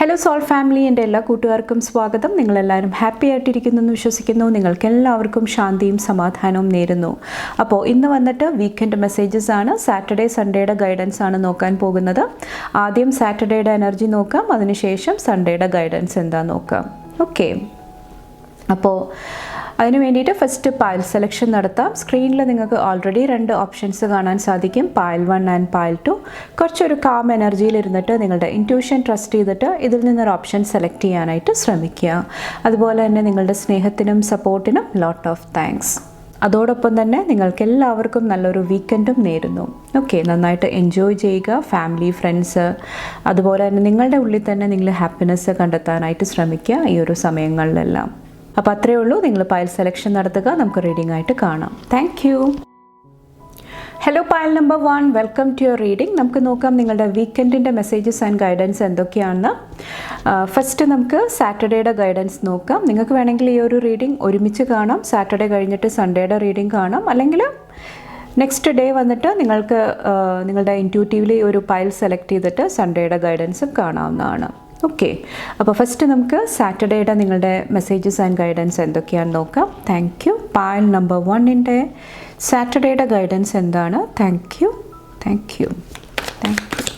Hello soul family, എൻ്റെ എല്ലാ കൂട്ടുകാർക്കും സ്വാഗതം. നിങ്ങളെല്ലാവരും ഹാപ്പി ആയിട്ടിരിക്കുന്നെന്ന് വിശ്വസിക്കുന്നു. നിങ്ങൾക്കെല്ലാവർക്കും ശാന്തിയും സമാധാനവും നേരുന്നു. അപ്പോൾ ഇന്ന് വന്നിട്ട് വീക്കെൻഡ് മെസ്സേജസ് ആണ്. സാറ്റർഡേ സൺഡേയുടെ ഗൈഡൻസ് ആണ് നോക്കാൻ പോകുന്നത്. ആദ്യം സാറ്റർഡേയുടെ എനർജി നോക്കാം, അതിനുശേഷം സൺഡേയുടെ ഗൈഡൻസ് എന്താ നോക്കാം. ഓക്കെ, അപ്പോൾ അതിന് വേണ്ടിയിട്ട് ഫസ്റ്റ് പായൽ സെലക്ഷൻ നടത്താം. സ്ക്രീനിൽ നിങ്ങൾക്ക് ഓൾറെഡി 2 ഓപ്ഷൻസ് കാണാൻ സാധിക്കും, പായൽ 1 ആൻഡ് പായൽ 2. കുറച്ചൊരു കാം എനർജിയിൽ ഇരുന്നിട്ട് നിങ്ങളുടെ ഇൻറ്റ്യൂഷൻ ട്രസ്റ്റ് ചെയ്തിട്ട് ഇതിൽ നിന്നൊരു ഓപ്ഷൻ സെലക്ട് ചെയ്യാനായിട്ട് ശ്രമിക്കുക. അതുപോലെ തന്നെ നിങ്ങളുടെ സ്നേഹത്തിനും സപ്പോർട്ടിനും ലോട്ട് ഓഫ് താങ്ക്സ്. അതോടൊപ്പം തന്നെ നിങ്ങൾക്ക് എല്ലാവർക്കും നല്ലൊരു വീക്കെൻഡും നേരുന്നു. ഓക്കെ, നന്നായിട്ട് എൻജോയ് ചെയ്യുക. ഫാമിലി, ഫ്രണ്ട്സ്, അതുപോലെ തന്നെ നിങ്ങളുടെ ഉള്ളിൽ തന്നെ നിങ്ങൾ ഹാപ്പിനെസ് കണ്ടെത്താനായിട്ട് ശ്രമിക്കുക ഈ ഒരു സമയങ്ങളിലെല്ലാം. അപ്പോൾ അത്രയേ ഉള്ളൂ. നിങ്ങൾ പായൽ സെലക്ഷൻ നടത്തുക, നമുക്ക് റീഡിംഗ് ആയിട്ട് കാണാം. Thank you. Hello Payal number 1, welcome to your reading. നമുക്ക് നോക്കാം നിങ്ങളുടെ വീക്കെൻഡിൻ്റെ മെസ്സേജസ് ആൻഡ് ഗൈഡൻസ് എന്തൊക്കെയാണെന്ന്. ഫസ്റ്റ് നമുക്ക് സാറ്റർഡേയുടെ ഗൈഡൻസ് നോക്കാം. നിങ്ങൾക്ക് വേണമെങ്കിൽ ഈ ഒരു റീഡിംഗ് ഒരുമിച്ച് കാണാം. സാറ്റർഡേ കഴിഞ്ഞിട്ട് സൺഡേയുടെ റീഡിംഗ് കാണാം, അല്ലെങ്കിൽ നെക്സ്റ്റ് ഡേ വന്നിട്ട് നിങ്ങൾക്ക് നിങ്ങളുടെ ഇൻറ്റ്യൂട്ടീവ്ലി ഒരു പായൽ സെലക്ട് ചെയ്തിട്ട് സൺഡേയുടെ ഗൈഡൻസും കാണാവുന്നതാണ്. ഓക്കെ, അപ്പോൾ ഫസ്റ്റ് നമുക്ക് സാറ്റർഡേയുടെ നിങ്ങളുടെ മെസ്സേജസ് ആൻഡ് ഗൈഡൻസ് എന്തൊക്കെയാണെന്ന് നോക്കാം. Thank you. പായൽ നമ്പർ 1ൻ്റെ സാറ്റർഡേയുടെ ഗൈഡൻസ് എന്താണ്? Thank you, thank you, thank you,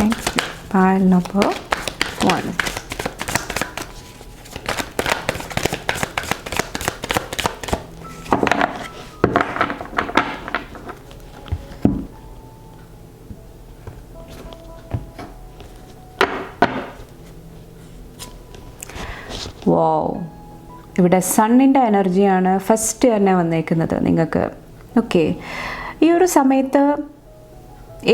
thank you. Pile number 1. Wow, ഇവിടെ സണ്ണിൻ്റെ എനർജിയാണ് ഫസ്റ്റ് തന്നെ വന്നേക്കുന്നത് നിങ്ങൾക്ക്. ഓക്കെ, ഈ ഒരു സമയത്ത്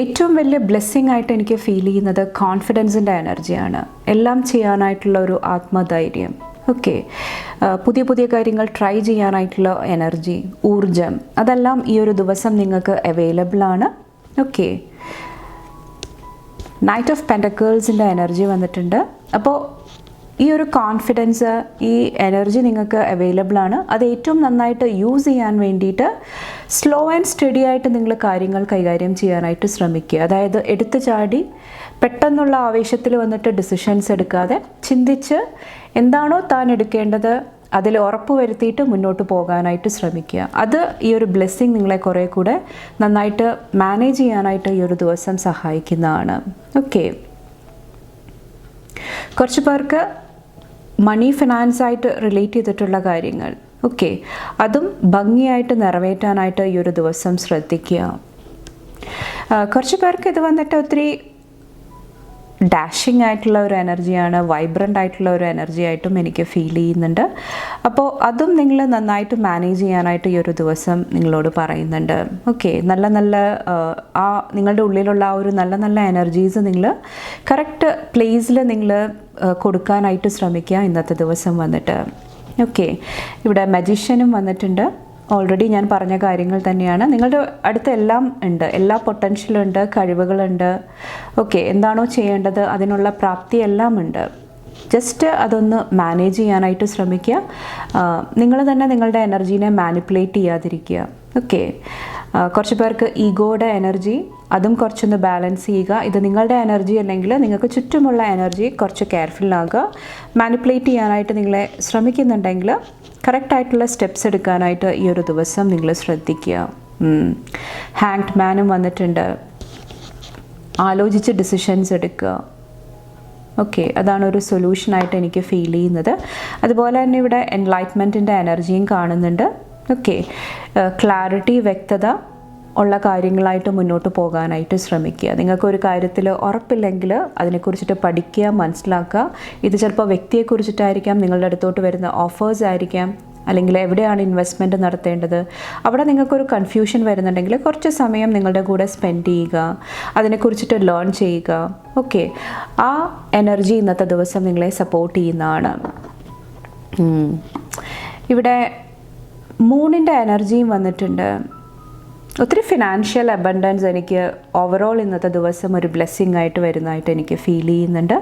ഏറ്റവും വലിയ ബ്ലെസ്സിങ് ആയിട്ട് എനിക്ക് ഫീൽ ചെയ്യുന്നത് കോൺഫിഡൻസിൻ്റെ എനർജിയാണ്. എല്ലാം ചെയ്യാനായിട്ടുള്ള ഒരു ആത്മധൈര്യം. ഓക്കെ, പുതിയ പുതിയ കാര്യങ്ങൾ ട്രൈ ചെയ്യാനായിട്ടുള്ള എനർജി, ഊർജം, അതെല്ലാം ഈ ഒരു ദിവസം നിങ്ങൾക്ക് അവൈലബിൾ ആണ്. ഓക്കെ, നൈറ്റ് ഓഫ് പെൻറ്റക്കിൾസിൻ്റെ എനർജി വന്നിട്ടുണ്ട്. അപ്പോൾ ഈ ഒരു കോൺഫിഡൻസ്, ഈ എനർജി നിങ്ങൾക്ക് അവൈലബിൾ ആണ്. അത് ഏറ്റവും നന്നായിട്ട് യൂസ് ചെയ്യാൻ വേണ്ടിയിട്ട് സ്ലോ ആൻഡ് സ്റ്റഡി ആയിട്ട് നിങ്ങൾ കാര്യങ്ങൾ കൈകാര്യം ചെയ്യാനായിട്ട് ശ്രമിക്കുക. അതായത് എടുത്തു ചാടി പെട്ടെന്നുള്ള ആവേശത്തിൽ വന്നിട്ട് ഡിസിഷൻസ് എടുക്കാതെ ചിന്തിച്ച് എന്താണോ താൻ എടുക്കേണ്ടത് അതിൽ ഉറപ്പ് വരുത്തിയിട്ട് മുന്നോട്ട് പോകാനായിട്ട് ശ്രമിക്കുക. അത് ഈ ഒരു ബ്ലെസ്സിങ് നിങ്ങളെ കുറേ കൂടെ നന്നായിട്ട് മാനേജ് ചെയ്യാനായിട്ട് ഈ ഒരു ദിവസം സഹായിക്കുന്നതാണ്. ഓക്കെ, കുറച്ച് പേർക്ക് മണി ഫിനാൻസായിട്ട് റിലേറ്റ് ചെയ്തിട്ടുള്ള കാര്യങ്ങൾ, ഓക്കെ, അതും ഭംഗിയായിട്ട് നിറവേറ്റാനായിട്ട് ഈ ഒരു ദിവസം ശ്രദ്ധിക്കുക. കുറച്ച് പേർക്ക് ഇത് വന്നിട്ട് ഒത്തിരി ഡാഷിങ് ആയിട്ടുള്ള ഒരു എനർജിയാണ്, വൈബ്രൻ്റ് ആയിട്ടുള്ള ഒരു എനർജി ആയിട്ടും എനിക്ക് ഫീൽ ചെയ്യുന്നുണ്ട്. അപ്പോൾ അതും നിങ്ങൾ നന്നായിട്ട് മാനേജ് ചെയ്യാനായിട്ട് ഈ ഒരു ദിവസം നിങ്ങളോട് പറയുന്നുണ്ട്. ഓക്കെ, നല്ല നല്ല നിങ്ങളുടെ ഉള്ളിലുള്ള ആ ഒരു നല്ല നല്ല എനർജീസ് നിങ്ങൾ കറക്റ്റ് പ്ലേസിൽ നിങ്ങൾ കൊടുക്കാനായിട്ട് ശ്രമിക്കുക ഇന്നത്തെ ദിവസം വന്നിട്ട്. ഓക്കെ, ഇവിടെ മജീഷ്യനും വന്നിട്ടുണ്ട്. ഓൾറെഡി ഞാൻ പറഞ്ഞ കാര്യങ്ങൾ തന്നെയാണ്. നിങ്ങളുടെ അടുത്ത് എല്ലാം ഉണ്ട്, എല്ലാ പൊട്ടൻഷ്യലുണ്ട്, കഴിവുകളുണ്ട്. ഓക്കെ, എന്താണോ ചെയ്യേണ്ടത് അതിനുള്ള പ്രാപ്തി എല്ലാം ഉണ്ട്. ജസ്റ്റ് അതൊന്ന് മാനേജ് ചെയ്യാനായിട്ട് ശ്രമിക്കുക. നിങ്ങൾ തന്നെ നിങ്ങളുടെ എനർജീനെ മാനിപ്പുലേറ്റ് ചെയ്യാതിരിക്കുക. ഓക്കെ, കുറച്ച് പേർക്ക് ഈഗോയുടെ എനർജി, അതും കുറച്ചൊന്ന് ബാലൻസ് ചെയ്യുക. ഇത് നിങ്ങളുടെ എനർജി അല്ലെങ്കിൽ നിങ്ങൾക്ക് ചുറ്റുമുള്ള എനർജി കുറച്ച് കെയർഫുള്ളാകുക. മാനിപ്പുലേറ്റ് ചെയ്യാനായിട്ട് നിങ്ങളെ ശ്രമിക്കുന്നുണ്ടെങ്കിൽ കറക്റ്റായിട്ടുള്ള സ്റ്റെപ്സ് എടുക്കാനായിട്ട് ഈ ഒരു ദിവസം നിങ്ങൾ ശ്രദ്ധിക്കുക. ഹാങ്ഡ് മാനും വന്നിട്ടുണ്ട്. ആലോചിച്ച് ഡിസിഷൻസ് എടുക്കുക. ഓക്കെ, അതാണ് ഒരു സൊല്യൂഷനായിട്ട് എനിക്ക് ഫീൽ ചെയ്യുന്നത്. അതുപോലെ തന്നെ ഇവിടെ എൻലൈറ്റ്മെൻറ്റിൻ്റെ എനർജിയും കാണുന്നുണ്ട്. ഓക്കെ, ക്ലാരിറ്റി, വ്യക്തത ഉള്ള കാര്യങ്ങളായിട്ട് മുന്നോട്ട് പോകാനായിട്ട് ശ്രമിക്കുക. നിങ്ങൾക്കൊരു കാര്യത്തിൽ ഉറപ്പില്ലെങ്കിൽ അതിനെക്കുറിച്ചിട്ട് പഠിക്കുക, മനസ്സിലാക്കുക. ഇത് ചിലപ്പോൾ വ്യക്തിയെക്കുറിച്ചിട്ടായിരിക്കാം, നിങ്ങളുടെ അടുത്തോട്ട് വരുന്ന ഓഫേഴ്സ് ആയിരിക്കാം, അല്ലെങ്കിൽ എവിടെയാണ് ഇൻവെസ്റ്റ്മെൻറ്റ് നടത്തേണ്ടത്, അവിടെ നിങ്ങൾക്കൊരു കൺഫ്യൂഷൻ വരുന്നുണ്ടെങ്കിൽ കുറച്ച് സമയം നിങ്ങളുടെ കൂടെ സ്പെൻഡ് ചെയ്യുക, അതിനെക്കുറിച്ചിട്ട് ലേൺ ചെയ്യുക. ഓക്കെ, ആ എനർജി ഇന്നത്തെ ദിവസം നിങ്ങളെ സപ്പോർട്ട് ചെയ്യുന്നതാണ്. ഇവിടെ മൂണിൻ്റെ എനർജിയും വന്നിട്ടുണ്ട്. ഒത്തിരി ഫിനാൻഷ്യൽ അബണ്ടൻസ് എനിക്ക് ഓവറോൾ ഇന്നത്തെ ദിവസം ഒരു ബ്ലെസ്സിങ് ആയിട്ട് വരുന്നതായിട്ട് എനിക്ക് ഫീൽ ചെയ്യുന്നുണ്ട്.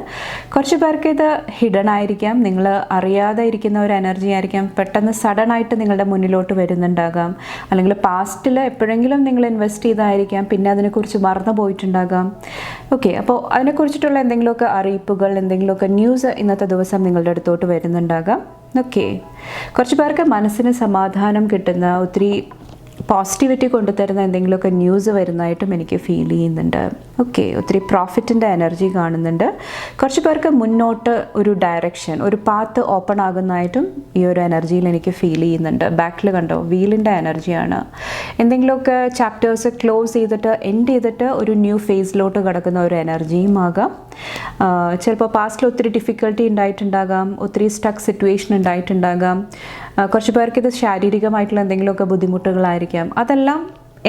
കുറച്ച് പേർക്ക് ഇത് ഹിഡൻ ആയിരിക്കാം, നിങ്ങൾ അറിയാതെ ഇരിക്കുന്ന ഒരു എനർജി ആയിരിക്കാം, പെട്ടെന്ന് സഡൻ ആയിട്ട് നിങ്ങളുടെ മുന്നിലോട്ട് വരുന്നുണ്ടാകാം. അല്ലെങ്കിൽ പാസ്റ്റിൽ എപ്പോഴെങ്കിലും നിങ്ങൾ ഇൻവെസ്റ്റ് ചെയ്തായിരിക്കാം, പിന്നെ അതിനെക്കുറിച്ച് മറന്നു പോയിട്ടുണ്ടാകാം. ഓക്കെ, അപ്പോൾ അതിനെക്കുറിച്ചിട്ടുള്ള എന്തെങ്കിലുമൊക്കെ അറിയിപ്പുകൾ, എന്തെങ്കിലുമൊക്കെ ന്യൂസ് ഇന്നത്തെ ദിവസം നിങ്ങളുടെ അടുത്തോട്ട് വരുന്നുണ്ടാകാം. ഓക്കെ, കുറച്ച് പേർക്ക് മനസ്സിന് സമാധാനം കിട്ടുന്ന, ഒത്തിരി പോസിറ്റിവിറ്റി കൊണ്ടുതരുന്ന എന്തെങ്കിലുമൊക്കെ ന്യൂസ് വരുന്നതായിട്ടും എനിക്ക് ഫീൽ ചെയ്യുന്നുണ്ട്. ഓക്കെ, ഒത്തിരി പ്രോഫിറ്റിൻ്റെ എനർജി കാണുന്നുണ്ട്. കുറച്ച് പേർക്ക് മുന്നോട്ട് ഒരു ഡയറക്ഷൻ, ഒരു പാത്ത് ഓപ്പൺ ആകുന്നതായിട്ടും ഈ ഒരു എനർജിയിൽ എനിക്ക് ഫീൽ ചെയ്യുന്നുണ്ട്. ബാക്കിൽ കണ്ടോ, വീലിൻ്റെ എനർജിയാണ്. എന്തെങ്കിലുമൊക്കെ ചാപ്റ്റേഴ്സ് ക്ലോസ് ചെയ്തിട്ട് എൻഡ് ചെയ്തിട്ട് ഒരു ന്യൂ ഫേസിലോട്ട് കിടക്കുന്ന ഒരു എനർജിയും ആകാം. ചിലപ്പോൾ പാസ്റ്റിൽ ഒത്തിരി ഡിഫിക്കൽട്ടി ഉണ്ടായിട്ടുണ്ടാകാം, ഒത്തിരി സ്റ്റക്ക് സിറ്റുവേഷൻ ഉണ്ടായിട്ടുണ്ടാകാം. കുറച്ച് പേർക്ക് ഇത് ശാരീരികമായിട്ടുള്ള എന്തെങ്കിലുമൊക്കെ ബുദ്ധിമുട്ടുകളായിരിക്കാം, അതെല്ലാം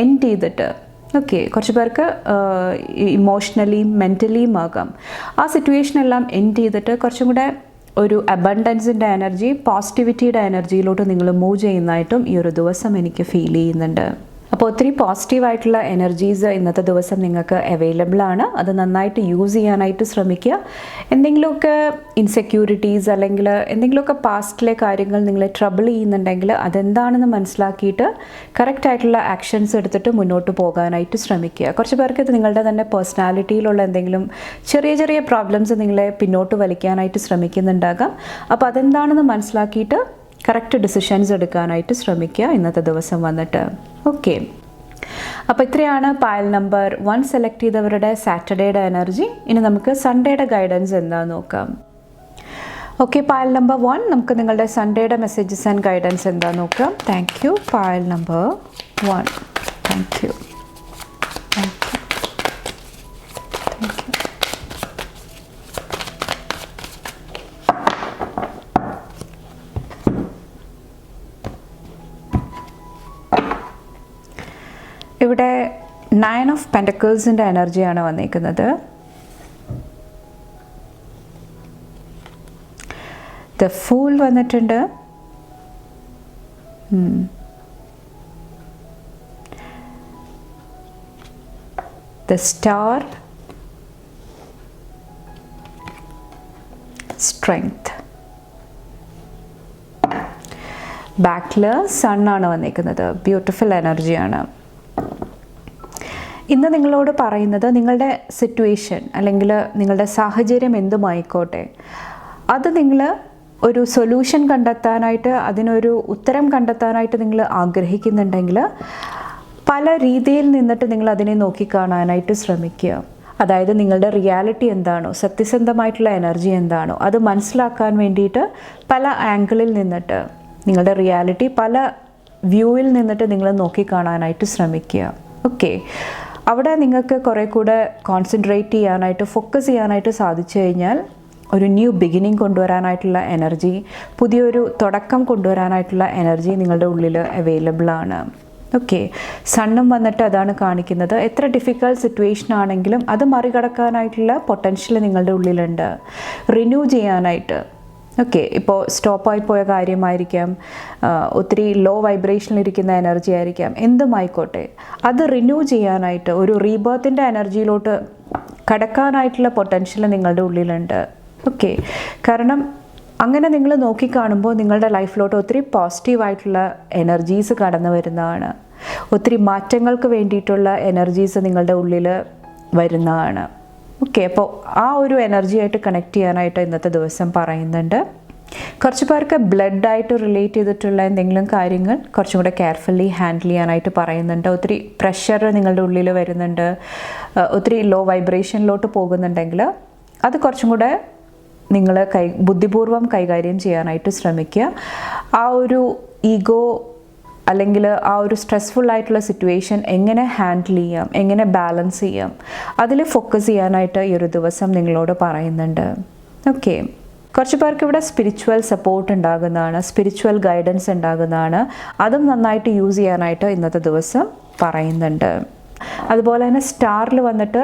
എൻഡ് ചെയ്തിട്ട്. ഓക്കെ, കുറച്ച് പേർക്ക് ഇമോഷണലിയും മെൻ്റലിയും ആകാം. ആ സിറ്റുവേഷനെല്ലാം എൻഡ് ചെയ്തിട്ട് കുറച്ചും കൂടെ ഒരു അബണ്ടൻസിൻ്റെ എനർജി, പോസിറ്റിവിറ്റിയുടെ എനർജിയിലോട്ട് നിങ്ങൾ മൂവ് ചെയ്യുന്നതായിട്ടും ഈ ഒരു ദിവസം എനിക്ക് ഫീൽ ചെയ്യുന്നുണ്ട്. അപ്പോൾ ഒത്തിരി പോസിറ്റീവായിട്ടുള്ള എനർജീസ് ഇന്നത്തെ ദിവസം നിങ്ങൾക്ക് അവൈലബിൾ ആണ്. അത് നന്നായിട്ട് യൂസ് ചെയ്യാനായിട്ട് ശ്രമിക്കുക. എന്തെങ്കിലുമൊക്കെ ഇൻസെക്യൂരിറ്റീസ് അല്ലെങ്കിൽ എന്തെങ്കിലുമൊക്കെ പാസ്റ്റിലെ കാര്യങ്ങൾ നിങ്ങളെ ട്രബിൾ ചെയ്യുന്നുണ്ടെങ്കിൽ അതെന്താണെന്ന് മനസ്സിലാക്കിയിട്ട് കറക്റ്റായിട്ടുള്ള ആക്ഷൻസ് എടുത്തിട്ട് മുന്നോട്ട് പോകാനായിട്ട് ശ്രമിക്കുക. കുറച്ച് പേർക്ക് ഇത് നിങ്ങളുടെ തന്നെ പേഴ്സണാലിറ്റിയിലുള്ള എന്തെങ്കിലും ചെറിയ ചെറിയ പ്രോബ്ലംസ് നിങ്ങളെ പിന്നോട്ട് വലിക്കാനായിട്ട് ശ്രമിക്കുന്നുണ്ടാകാം. അപ്പോൾ അതെന്താണെന്ന് മനസ്സിലാക്കിയിട്ട് കറക്റ്റ് ഡിസിഷൻസ് എടുക്കാനായിട്ട് ശ്രമിക്കുക ഇന്നത്തെ ദിവസം വന്നിട്ട്. ഓക്കെ, അപ്പോൾ ഇത്രയാണ് പായൽ നമ്പർ 1 സെലക്ട് ചെയ്തവരുടെ സാറ്റർഡേയുടെ എനർജി. ഇനി നമുക്ക് സൺഡേയുടെ ഗൈഡൻസ് എന്താണെന്ന് നോക്കാം. ഓക്കെ, പായൽ നമ്പർ 1, നമുക്ക് നിങ്ങളുടെ സൺഡേയുടെ മെസ്സേജസ് ആൻഡ് ഗൈഡൻസ് എന്താണെന്ന് നോക്കാം. Thank you. Pile number 1, thank you. ഇവിടെ 9 ഓഫ് പെൻറ്റക്കിൾസിൻ്റെ എനർജിയാണ് വന്നിരിക്കുന്നത്. ദ ഫൂൾ വന്നിട്ടുണ്ട്. The star, strength. ബാക്കിൽ സണ്ണാണ് വന്നിരിക്കുന്നത്. ബ്യൂട്ടിഫുൾ എനർജിയാണ്. ഇന്ന് നിങ്ങളോട് പറയുന്നത് നിങ്ങളുടെ സിറ്റുവേഷൻ അല്ലെങ്കിൽ നിങ്ങളുടെ സാഹചര്യം എന്തുമായിക്കോട്ടെ, അത് നിങ്ങൾ ഒരു സൊല്യൂഷൻ കണ്ടെത്താനായിട്ട്, അതിനൊരു ഉത്തരം കണ്ടെത്താനായിട്ട് നിങ്ങൾ ആഗ്രഹിക്കുന്നുണ്ടെങ്കിൽ പല രീതിയിൽ നിന്നിട്ട് നിങ്ങൾ അതിനെ നോക്കിക്കാണാനായിട്ട് ശ്രമിക്കുക. അതായത് നിങ്ങളുടെ റിയാലിറ്റി എന്താണോ, സത്യസന്ധമായിട്ടുള്ള എനർജി എന്താണോ, അത് മനസ്സിലാക്കാൻ വേണ്ടിയിട്ട് പല ആംഗിളിൽ നിന്നിട്ട്, നിങ്ങളുടെ റിയാലിറ്റി പല വ്യൂവിൽ നിന്നിട്ട് നിങ്ങൾ നോക്കിക്കാണാനായിട്ട് ശ്രമിക്കുക. ഓക്കെ, അവിടെ നിങ്ങൾക്ക് കുറേ കൂടെ കോൺസെൻട്രേറ്റ് ചെയ്യാനായിട്ട്, ഫോക്കസ് ചെയ്യാനായിട്ട് സാധിച്ചു കഴിഞ്ഞാൽ ഒരു ന്യൂ ബിഗിനിങ് കൊണ്ടുവരാനായിട്ടുള്ള എനർജി, പുതിയൊരു തുടക്കം കൊണ്ടുവരാനായിട്ടുള്ള എനർജി നിങ്ങളുടെ ഉള്ളിൽ അവൈലബിൾ ആണ്. ഓക്കെ, സണ്ണും വന്നിട്ട് അതാണ് കാണിക്കുന്നത്. എത്ര ഡിഫിക്കൽട്ട് സിറ്റുവേഷൻ ആണെങ്കിലും അത് മറികടക്കാനായിട്ടുള്ള പൊട്ടൻഷ്യൽ നിങ്ങളുടെ ഉള്ളിലുണ്ട്, റിന്യൂ ചെയ്യാനായിട്ട്. ഓക്കെ, ഇപ്പോൾ സ്റ്റോപ്പായി പോയ കാര്യമായിരിക്കാം, ഒത്തിരി ലോ വൈബ്രേഷനിലിരിക്കുന്ന എനർജി ആയിരിക്കാം, എന്തുമായിക്കോട്ടെ അത് റിന്യൂ ചെയ്യാനായിട്ട്, ഒരു റീബർത്തിൻ്റെ എനർജിയിലോട്ട് കടക്കാനായിട്ടുള്ള പൊട്ടൻഷ്യൽ നിങ്ങളുടെ ഉള്ളിലുണ്ട്. ഓക്കെ, കാരണം അങ്ങനെ നിങ്ങൾ നോക്കിക്കാണുമ്പോൾ നിങ്ങളുടെ ലൈഫിലോട്ട് ഒത്തിരി പോസിറ്റീവായിട്ടുള്ള എനർജീസ് കടന്നു വരുന്നതാണ്. ഒത്തിരി മാറ്റങ്ങൾക്ക് വേണ്ടിയിട്ടുള്ള എനർജീസ് നിങ്ങളുടെ ഉള്ളിൽ വരുന്നതാണ്. ഓക്കെ, അപ്പോൾ ആ ഒരു എനർജിയായിട്ട് കണക്ട് ചെയ്യാനായിട്ട് ഇന്നത്തെ ദിവസം പറയുന്നുണ്ട്. കുറച്ച് പേർക്ക് ബ്ലഡായിട്ട് റിലേറ്റ് ചെയ്തിട്ടുള്ള എന്തെങ്കിലും കാര്യങ്ങൾ കുറച്ചും കൂടെ കെയർഫുള്ളി ഹാൻഡിൽ ചെയ്യാനായിട്ട് പറയുന്നുണ്ട്. ഒത്തിരി പ്രഷർ നിങ്ങളുടെ ഉള്ളിൽ വരുന്നുണ്ട്, ഒത്തിരി ലോ വൈബ്രേഷനിലോട്ട് പോകുന്നുണ്ടെങ്കിൽ അത് കുറച്ചും കൂടെ നിങ്ങൾ ബുദ്ധിപൂർവ്വം കൈകാര്യം ചെയ്യാനായിട്ട് ശ്രമിക്കുക. ആ ഒരു ഈഗോ അല്ലെങ്കിൽ ആ ഒരു സ്ട്രെസ്ഫുൾ ആയിട്ടുള്ള സിറ്റുവേഷൻ എങ്ങനെ ഹാൻഡിൽ ചെയ്യാം, എങ്ങനെ ബാലൻസ് ചെയ്യാം, അതിൽ ഫോക്കസ് ചെയ്യാനായിട്ട് ഈ ഒരു ദിവസം നിങ്ങളോട് പറയുന്നുണ്ട്. ഓക്കെ, കുറച്ച് പേർക്ക് ഇവിടെ സ്പിരിച്വൽ സപ്പോർട്ട് ഉണ്ടാകുന്നതാണ്, സ്പിരിച്വൽ ഗൈഡൻസ് ഉണ്ടാകുന്നതാണ്. അതും നന്നായിട്ട് യൂസ് ചെയ്യാനായിട്ട് ഇന്നത്തെ ദിവസം പറയുന്നുണ്ട്. അതുപോലെ തന്നെ സ്റ്റാറിൽ വന്നിട്ട്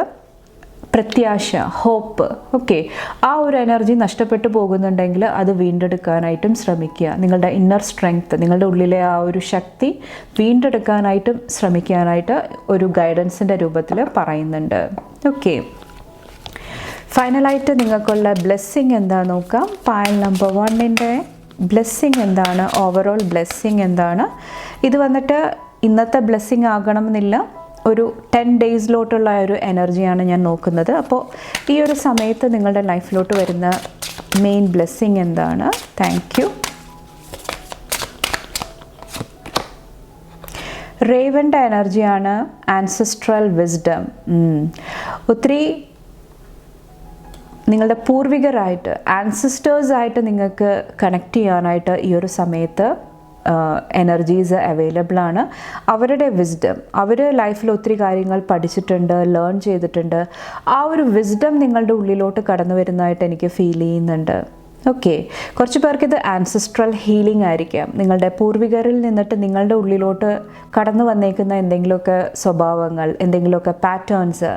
പ്രത്യാശ, ഹോപ്പ്, ഓക്കെ, ആ ഒരു എനർജി നഷ്ടപ്പെട്ടു പോകുന്നുണ്ടെങ്കിൽ അത് വീണ്ടെടുക്കാനായിട്ടും ശ്രമിക്കുക. നിങ്ങളുടെ ഇന്നർ സ്ട്രെങ്ത്, നിങ്ങളുടെ ഉള്ളിലെ ആ ഒരു ശക്തി വീണ്ടെടുക്കാനായിട്ടും ശ്രമിക്കാനായിട്ട് ഒരു ഗൈഡൻസിൻ്റെ രൂപത്തിൽ പറയുന്നുണ്ട്. ഓക്കെ, ഫൈനലായിട്ട് നിങ്ങൾക്കുള്ള ബ്ലെസ്സിങ് എന്താ നോക്കാം. പായൽ നമ്പർ 1ൻ്റെ ബ്ലെസ്സിങ് എന്താണ്, ഓവറോൾ ബ്ലെസ്സിങ് എന്താണ്. ഇത് വന്നിട്ട് ഇന്നത്തെ ബ്ലെസ്സിങ് ആകണമെന്നില്ല, ഒരു 10 ഡേയ്സിലോട്ടുള്ള ഒരു എനർജിയാണ് ഞാൻ നോക്കുന്നത്. അപ്പോൾ ഈ ഒരു സമയത്ത് നിങ്ങളുടെ ലൈഫിലോട്ട് വരുന്ന മെയിൻ ബ്ലെസ്സിങ് എന്താണ്. Thank you. റേവൻ്റെ എനർജിയാണ് ആൻസെസ്ട്രൽ വിസ്ഡം. ഒത്തിരി നിങ്ങളുടെ പൂർവികരായിട്ട്, ആൻസിസ്റ്റേഴ്സായിട്ട് നിങ്ങൾക്ക് കണക്ട് ചെയ്യാനായിട്ട് ഈ ഒരു സമയത്ത് എനർജീസ് അവൈലബിൾ ആണ്. അവരുടെ വിസ്ഡം, അവർ ലൈഫിൽ ഒത്തിരി കാര്യങ്ങൾ പഠിച്ചിട്ടുണ്ട്, ലേൺ ചെയ്തിട്ടുണ്ട്. ആ ഒരു വിസ്ഡം നിങ്ങളുടെ ഉള്ളിലോട്ട് കടന്നു വരുന്നതായിട്ട് എനിക്ക് ഫീൽ ചെയ്യുന്നുണ്ട്. ഓക്കെ, കുറച്ച് പേർക്ക് ഇത് ആൻസിസ്ട്രൽ ഹീലിംഗ് ആയിരിക്കാം. നിങ്ങളുടെ പൂർവികരിൽ നിന്നിട്ട് നിങ്ങളുടെ ഉള്ളിലോട്ട് കടന്നു വന്നേക്കുന്ന എന്തെങ്കിലുമൊക്കെ സ്വഭാവങ്ങൾ, എന്തെങ്കിലുമൊക്കെ പാറ്റേൺസ്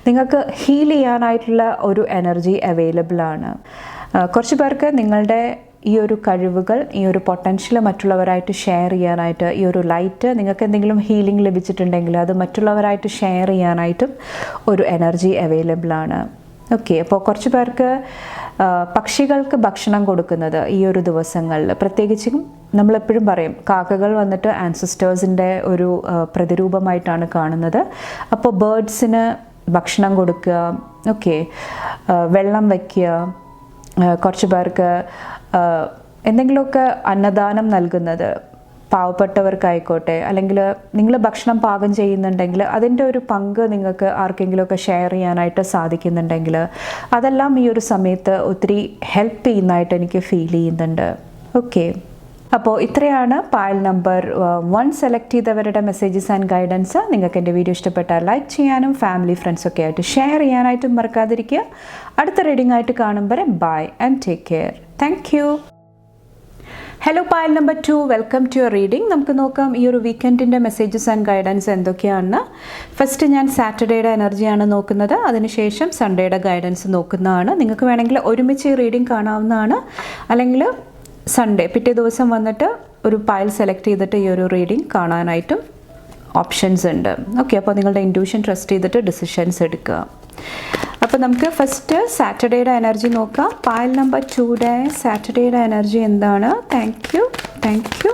നിങ്ങൾക്ക് ഹീൽ ചെയ്യാനായിട്ടുള്ള ഒരു എനർജി അവൈലബിൾ ആണ്. കുറച്ച് പേർക്ക് നിങ്ങളുടെ ഈ ഒരു കഴിവുകൾ, ഈ ഒരു പൊട്ടൻഷ്യൽ മറ്റുള്ളവരായിട്ട് ഷെയർ ചെയ്യാനായിട്ട്, ഈ ഒരു ലൈറ്റ് നിങ്ങൾക്ക് എന്തെങ്കിലും ഹീലിംഗ് ലഭിച്ചിട്ടുണ്ടെങ്കിൽ അത് മറ്റുള്ളവരായിട്ട് ഷെയർ ചെയ്യാനായിട്ടും ഒരു എനർജി അവൈലബിൾ ആണ്. ഓക്കെ, അപ്പോൾ കുറച്ച് പേർക്ക് പക്ഷികൾക്ക് ഭക്ഷണം കൊടുക്കുന്നത് ഈ ഒരു ദിവസങ്ങളിൽ, പ്രത്യേകിച്ചും നമ്മളെപ്പോഴും പറയും കാക്കകൾ വന്നിട്ട് ആൻസിസ്റ്റേഴ്സിൻ്റെ ഒരു പ്രതിരൂപമായിട്ടാണ് കാണുന്നത്. അപ്പോൾ ബേർഡ്സിന് ഭക്ഷണം കൊടുക്കുക, ഓക്കെ, വെള്ളം വയ്ക്കുക, കുറച്ച് പേർക്ക് എന്തെങ്കിലുമൊക്കെ അന്നദാനം നൽകുന്നത്, പാവപ്പെട്ടവർക്കായിക്കോട്ടെ, അല്ലെങ്കിൽ നിങ്ങൾ ഭക്ഷണം പാകം ചെയ്യുന്നുണ്ടെങ്കിൽ അതിൻ്റെ ഒരു പങ്ക് നിങ്ങൾക്ക് ആർക്കെങ്കിലുമൊക്കെ ഷെയർ ചെയ്യാനായിട്ട് സാധിക്കുന്നുണ്ടെങ്കിൽ അതെല്ലാം ഈ ഒരു സമയത്ത് ഒത്തിരി ഹെൽപ്പ് ചെയ്യുന്നതായിട്ട് എനിക്ക് ഫീൽ ചെയ്യുന്നുണ്ട്. ഓക്കെ, അപ്പോൾ ഇത്രയാണ് പായൽ നമ്പർ 1 സെലക്ട് ചെയ്തവരുടെ മെസ്സേജസ് ആൻഡ് ഗൈഡൻസ്. നിങ്ങൾക്ക് എൻ്റെ വീഡിയോ ഇഷ്ടപ്പെട്ടാൽ ലൈക്ക് ചെയ്യാനും ഫാമിലി ഫ്രണ്ട്സൊക്കെ ആയിട്ട് ഷെയർ ചെയ്യാനായിട്ടും മറക്കാതിരിക്കുക. അടുത്ത റീഡിംഗ് ആയിട്ട് കാണുമ്പോൾ bye and take care. Thank you. Hello Payal number 2, welcome to your reading. നമുക്ക് നോക്കാം ഈ ഒരു വീക്കെൻഡിൻ്റെ മെസ്സേജസ് ആൻഡ് ഗൈഡൻസ് എന്തൊക്കെയാണെന്ന്. ഫസ്റ്റ് ഞാൻ സാറ്റർഡേയുടെ എനർജിയാണ് നോക്കുന്നത്, അതിനുശേഷം സൺഡേയുടെ ഗൈഡൻസ് നോക്കുന്നതാണ്. നിങ്ങൾക്ക് വേണമെങ്കിൽ ഒരുമിച്ച് റീഡിംഗ് കാണാവുന്നതാണ്, അല്ലെങ്കിൽ സൺഡേ പിറ്റേ ദിവസം വന്നിട്ട് ഒരു പായൽ സെലക്ട് ചെയ്തിട്ട് ഈ ഒരു റീഡിംഗ് കാണാനായിട്ടും ഓപ്ഷൻസ് ഉണ്ട്. ഓക്കെ, അപ്പോൾ നിങ്ങളുടെ ഇൻറ്റ്യൂഷൻ ട്രസ്റ്റ് ചെയ്തിട്ട് ഡിസിഷൻസ് എടുക്കുക. അപ്പോൾ നമുക്ക് ഫസ്റ്റ് സാറ്റർഡേയുടെ എനർജി നോക്കാം. പായൽ നമ്പർ 2യുടെ സാറ്റർഡേയുടെ എനർജി എന്താണ്. Thank you. Thank you.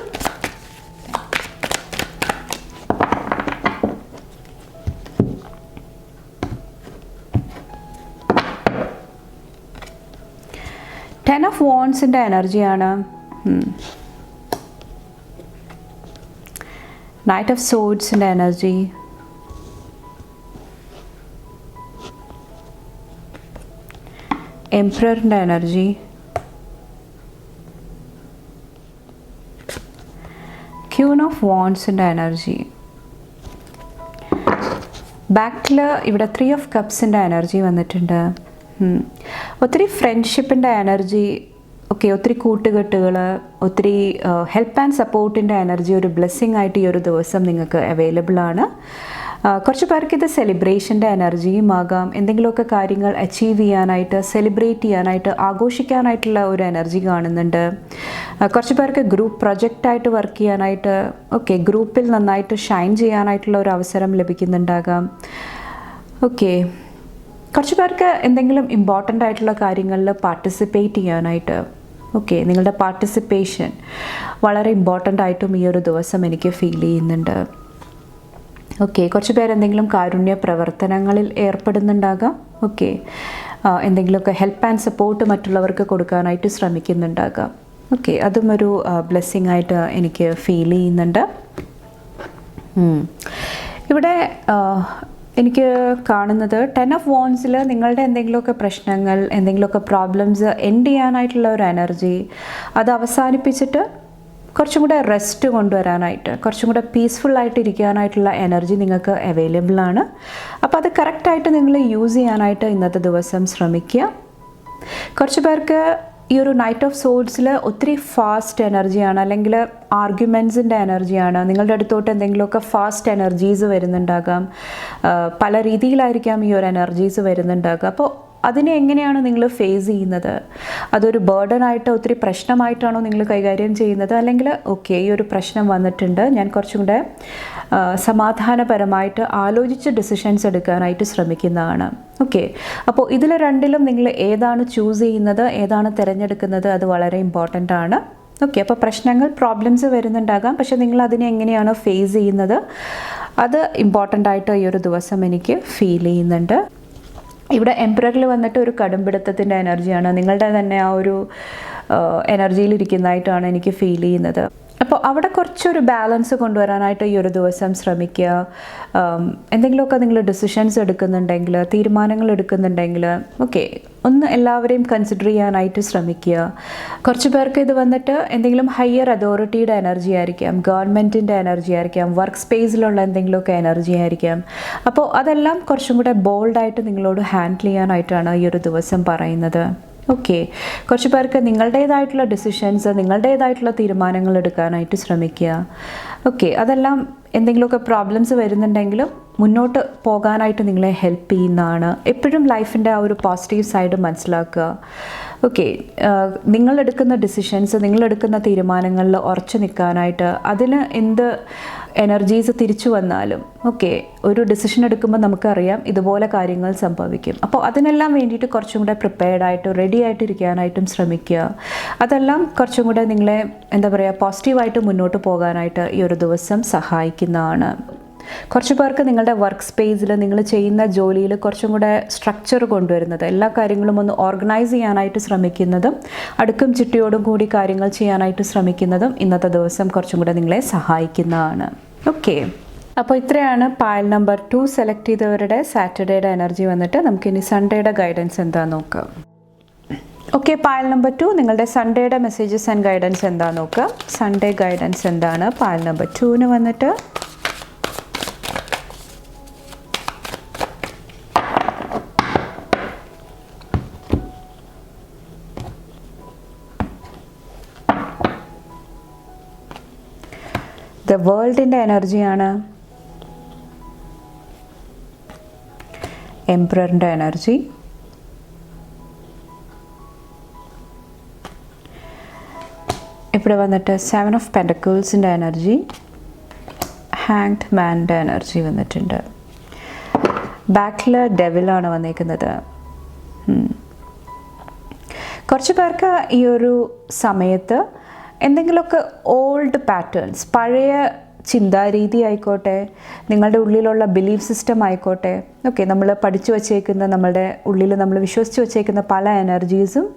Ten of വാൻഡ്സിൻ്റെ എനർജിയാണ്. നൈറ്റ് ഓഫ് സോഡ്സിൻ്റെ എനർജി, എംപററിൻ്റെ എനർജി, ക്യൂൻ ഓഫ് വാൻഡ്സിൻ്റെ എനർജി. ബാക്കിൽ ഇവിടെ 3 ഓഫ് കപ്സിൻ്റെ എനർജി വന്നിട്ടുണ്ട്. ഒത്തിരി ഫ്രണ്ട്ഷിപ്പിൻ്റെ എനർജി, ഓക്കെ, ഒത്തിരി കൂട്ടുകെട്ടുകൾ, ഒത്തിരി ഹെൽപ്പ് ആൻഡ് സപ്പോർട്ടിൻ്റെ എനർജി ഒരു ബ്ലെസ്സിങ് ആയിട്ട് ഈ ഒരു ദിവസം നിങ്ങൾക്ക് അവൈലബിൾ ആണ്. കുറച്ച് പേർക്ക് ഇത് സെലിബ്രേഷൻ്റെ എനർജിയും ആകാം. എന്തെങ്കിലുമൊക്കെ കാര്യങ്ങൾ അച്ചീവ് ചെയ്യാനായിട്ട്, സെലിബ്രേറ്റ് ചെയ്യാനായിട്ട്, ആഘോഷിക്കാനായിട്ടുള്ള ഒരു എനർജി കാണുന്നുണ്ട്. കുറച്ച് പേർക്ക് ഗ്രൂപ്പ് പ്രൊജക്റ്റായിട്ട് വർക്ക് ചെയ്യാനായിട്ട്, ഓക്കെ, ഗ്രൂപ്പിൽ നന്നായിട്ട് ഷൈൻ ചെയ്യാനായിട്ടുള്ള ഒരു അവസരം ലഭിക്കുന്നുണ്ടാകാം. ഓക്കെ, കുറച്ച് പേർക്ക് എന്തെങ്കിലും ഇമ്പോർട്ടൻ്റ് ആയിട്ടുള്ള കാര്യങ്ങളിൽ പാർട്ടിസിപ്പേറ്റ് ചെയ്യാനായിട്ട്, ഓക്കെ, നിങ്ങളുടെ പാർട്ടിസിപ്പേഷൻ വളരെ ഇമ്പോർട്ടൻ്റ് ആയിട്ടും ഈ ഒരു ദിവസം എനിക്ക് ഫീൽ ചെയ്യുന്നുണ്ട്. ഓക്കെ, കുറച്ച് പേർ എന്തെങ്കിലും കാരുണ്യ പ്രവർത്തനങ്ങളിൽ ഏർപ്പെടുന്നുണ്ടാകാം. ഓക്കെ, എന്തെങ്കിലുമൊക്കെ ഹെൽപ്പ് ആൻഡ് സപ്പോർട്ട് മറ്റുള്ളവർക്ക് കൊടുക്കാനായിട്ട് ശ്രമിക്കുന്നുണ്ടാകാം. ഓക്കെ, അതും ഒരു ബ്ലെസ്സിങ് ആയിട്ട് എനിക്ക് ഫീൽ ചെയ്യുന്നുണ്ട്. ഇവിടെ എനിക്ക് കാണുന്നത് 10 ഓഫ് വാൻഡ്സിൽ നിങ്ങളുടെ എന്തെങ്കിലുമൊക്കെ പ്രശ്നങ്ങൾ, എന്തെങ്കിലുമൊക്കെ പ്രോബ്ലംസ് എൻഡ് ചെയ്യാനായിട്ടുള്ള ഒരു എനർജി, അത് അവസാനിപ്പിച്ചിട്ട് കുറച്ചും കൂടെ റെസ്റ്റ് കൊണ്ടുവരാനായിട്ട്, കുറച്ചും കൂടെ പീസ്ഫുള്ളായിട്ട് ഇരിക്കാനായിട്ടുള്ള എനർജി നിങ്ങൾക്ക് അവൈലബിൾ ആണ്. അപ്പോൾ അത് കറക്റ്റായിട്ട് നിങ്ങൾ യൂസ് ചെയ്യാനായിട്ട് ഇന്നത്തെ ദിവസം ശ്രമിക്കുക. കുറച്ച് പേർക്ക് ഈ ഒരു നൈറ്റ് ഓഫ് സോഡ്സിൽ ഒത്തിരി ഫാസ്റ്റ് എനർജിയാണ്, അല്ലെങ്കിൽ ആർഗ്യുമെൻറ്റ്സിൻ്റെ എനർജിയാണ്. നിങ്ങളുടെ അടുത്തോട്ട് എന്തെങ്കിലുമൊക്കെ ഫാസ്റ്റ് എനർജീസ് വരുന്നുണ്ടാകാം. പല രീതിയിലായിരിക്കാം ഈ ഒരു എനർജീസ് വരുന്നുണ്ടാകുക. അപ്പോൾ അതിനെ എങ്ങനെയാണ് നിങ്ങൾ ഫേസ് ചെയ്യുന്നത്? അതൊരു ബേർഡനായിട്ട് ഒത്തിരി പ്രശ്നമായിട്ടാണോ നിങ്ങൾ കൈകാര്യം ചെയ്യുന്നത്? അല്ലെങ്കിൽ ഓക്കെ, ഈ ഒരു പ്രശ്നം വന്നിട്ടുണ്ട്, ഞാൻ കുറച്ചും കൂടെ സമാധാനപരമായിട്ട് ആലോചിച്ച് ഡിസിഷൻസ് എടുക്കാനായിട്ട് ശ്രമിക്കുന്നതാണ്. ഓക്കെ, അപ്പോൾ ഇതിൽ രണ്ടിലും നിങ്ങൾ ഏതാണ് ചൂസ് ചെയ്യുന്നത്, ഏതാണ് തിരഞ്ഞെടുക്കുന്നത്, അത് വളരെ ഇമ്പോർട്ടൻ്റ് ആണ്. ഓക്കെ, അപ്പോൾ പ്രശ്നങ്ങൾ, പ്രോബ്ലംസ് വരുന്നുണ്ടാകാം, പക്ഷേ നിങ്ങൾ അതിനെ എങ്ങനെയാണ് ഫേസ് ചെയ്യുന്നത്, അത് ഇമ്പോർട്ടൻ്റ് ആയിട്ട് ഈ ഒരു ദിവസം എനിക്ക് ഫീൽ ചെയ്യുന്നുണ്ട്. ഇവിടെ എംപററിൽ വന്നിട്ട് ഒരു കടുംപിടുത്തത്തിൻ്റെ എനർജിയാണ്, നിങ്ങളുടെ തന്നെ ആ ഒരു എനർജിയിലിരിക്കുന്നതായിട്ടാണ് എനിക്ക് ഫീൽ ചെയ്യുന്നത്. അപ്പോൾ അവിടെ കുറച്ചൊരു ബാലൻസ് കൊണ്ടുവരാനായിട്ട് ഈ ഒരു ദിവസം ശ്രമിക്കുക. എന്തെങ്കിലുമൊക്കെ നിങ്ങൾ ഡിസിഷൻസ് എടുക്കുന്നുണ്ടെങ്കിൽ, തീരുമാനങ്ങൾ എടുക്കുന്നുണ്ടെങ്കിൽ ഓക്കെ, ഒന്ന് എല്ലാവരെയും കൺസിഡർ ചെയ്യാനായിട്ട് ശ്രമിക്കുക. കുറച്ച് പേർക്ക് ഇത് വന്നിട്ട് എന്തെങ്കിലും ഹയർ അതോറിറ്റിയുടെ എനർജി ആയിരിക്കാം, ഗവൺമെൻറ്റിൻ്റെ എനർജി ആയിരിക്കാം, വർക്ക് സ്പേസിലുള്ള എന്തെങ്കിലുമൊക്കെ എനർജി ആയിരിക്കാം. അപ്പോൾ അതെല്ലാം കുറച്ചും കൂടെ ബോൾഡായിട്ട് നിങ്ങളോട് ഹാൻഡിൽ ചെയ്യാനായിട്ടാണ് ഈ ഒരു ദിവസം പറയുന്നത്. ഓക്കെ, കുറച്ച് പേർക്ക് നിങ്ങളുടേതായിട്ടുള്ള ഡിസിഷൻസ്, നിങ്ങളുടേതായിട്ടുള്ള തീരുമാനങ്ങൾ എടുക്കാനായിട്ട് ശ്രമിക്കുക. ഓക്കെ, അതെല്ലാം എന്തെങ്കിലുമൊക്കെ പ്രോബ്ലംസ് വരുന്നുണ്ടെങ്കിലും മുന്നോട്ട് പോകാനായിട്ട് നിങ്ങളെ ഹെൽപ്പ് ചെയ്യുന്നതാണ്. എപ്പോഴും ലൈഫിൻ്റെ ആ ഒരു പോസിറ്റീവ് സൈഡ് മനസ്സിലാക്കുക. ഓക്കെ, നിങ്ങളെടുക്കുന്ന ഡിസിഷൻസ്, നിങ്ങളെടുക്കുന്ന തീരുമാനങ്ങളിൽ ഉറച്ചു നിൽക്കാനായിട്ട്, അതിന് എന്ത് എനർജീസ് തിരിച്ചു വന്നാലും ഓക്കെ, ഒരു ഡിസിഷൻ എടുക്കുമ്പോൾ നമുക്കറിയാം ഇതുപോലെ കാര്യങ്ങൾ സംഭവിക്കും. അപ്പോൾ അതിനെല്ലാം വേണ്ടിയിട്ട് കുറച്ചും കൂടെ പ്രിപ്പയർഡായിട്ട് റെഡി ആയിട്ട് ഇരിക്കാനായിട്ടും ശ്രമിക്കുക. അതെല്ലാം കുറച്ചും കൂടെ നിങ്ങളെ എന്താ പറയുക, പോസിറ്റീവായിട്ട് മുന്നോട്ട് പോകാനായിട്ട് ഈ ഒരു ദിവസം സഹായിക്കുന്നതാണ്. കുറച്ച് പേർക്ക് നിങ്ങളുടെ വർക്ക് സ്പേസിൽ, നിങ്ങൾ ചെയ്യുന്ന ജോലിയിൽ കുറച്ചും കൂടെ സ്ട്രക്ചർ കൊണ്ടുവരുന്നത്, എല്ലാ കാര്യങ്ങളും ഒന്ന് ഓർഗനൈസ് ചെയ്യാനായിട്ട് ശ്രമിക്കുന്നതും, അടുക്കും ചിട്ടയോടും കൂടി കാര്യങ്ങൾ ചെയ്യാനായിട്ട് ശ്രമിക്കുന്നതും ഇന്നത്തെ ദിവസം കുറച്ചും കൂടെ നിങ്ങളെ സഹായിക്കുന്നതാണ്. ഓക്കെ, അപ്പോൾ ഇത്രയാണ് പായൽ നമ്പർ 2 സെലക്ട് ചെയ്തവരുടെ സാറ്റർഡേയുടെ എനർജി വന്നിട്ട്. നമുക്കിനി സൺഡേയുടെ ഗൈഡൻസ് എന്താണെന്ന് നോക്കാം. ഓക്കെ, പായൽ നമ്പർ 2 നിങ്ങളുടെ സൺഡേയുടെ മെസ്സേജസ് ആൻഡ് ഗൈഡൻസ് എന്താണെന്ന് നോക്കാം. സൺഡേ ഗൈഡൻസ് എന്താണ് പായൽ നമ്പർ 2-ന് വന്നിട്ട്? ദ വേൾഡിൻ്റെ എനർജിയാണ്, എംപററിൻ്റെ എനർജി, ഇവിടെ വന്നിട്ട് 7 ഓഫ് പെൻറ്റക്കിൾസിൻ്റെ എനർജി, ഹാങ്ഡ് മാൻ്റെ എനർജി വന്നിട്ടുണ്ട്. ബാക്കിൽ ഡെവിലാണ് വന്നിരിക്കുന്നത്. കുറച്ച് പേർക്ക് ഈ ഒരു സമയത്ത് എന്തെങ്കിലുമൊക്കെ ഓൾഡ് പാറ്റേൺസ്, പഴയ ചിന്താരീതി ആയിക്കോട്ടെ, നിങ്ങളുടെ ഉള്ളിലുള്ള ബിലീഫ് സിസ്റ്റം ആയിക്കോട്ടെ, ഓക്കെ, നമ്മൾ പഠിച്ചു വച്ചേക്കുന്ന, നമ്മളുടെ ഉള്ളിൽ നമ്മൾ വിശ്വസിച്ച് വച്ചേക്കുന്ന പല എനർജീസും